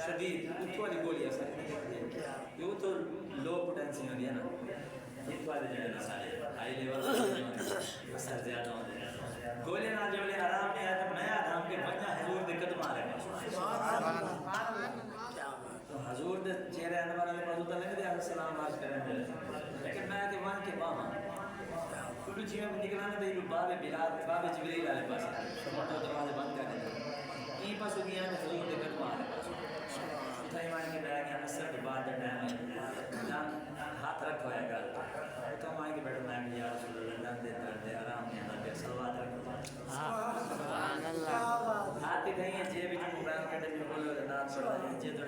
शदीद उठो वाली गोली असर ये तो लो पोटेंसी होती है ना ये वाले जो है ना सारे हाई लेवल असर ज्यादा होते हैं गोली ना जो आराम में आया नया आराम के बच्चा हजूर दे कदम आ रहे हैं तो हजूर दे चेहरे आने वाले बाजू तक लगे थे सलाम आज करेंगे लेकिन मैं के मान के बामा कुछ चीज़ में निकलना तो ये बाबे बिलाल बाबे जिब्रील वाले पास मोटो दरवाजे बंद कर देते ये पास हो गया तो हजूर दे कदम आ रहे हैं उठाई मान के बैठ गया असर के बाद टाइम ना हाथ रखो है गल तो मान के बैठो मैं यार रसूलुल्लाह दे दर्द आराम में अंदर सलवात रखो सुभान अल्लाह हाथ कहीं जेब में मोबाइल कटे भी बोलो ना छोड़ा जे तो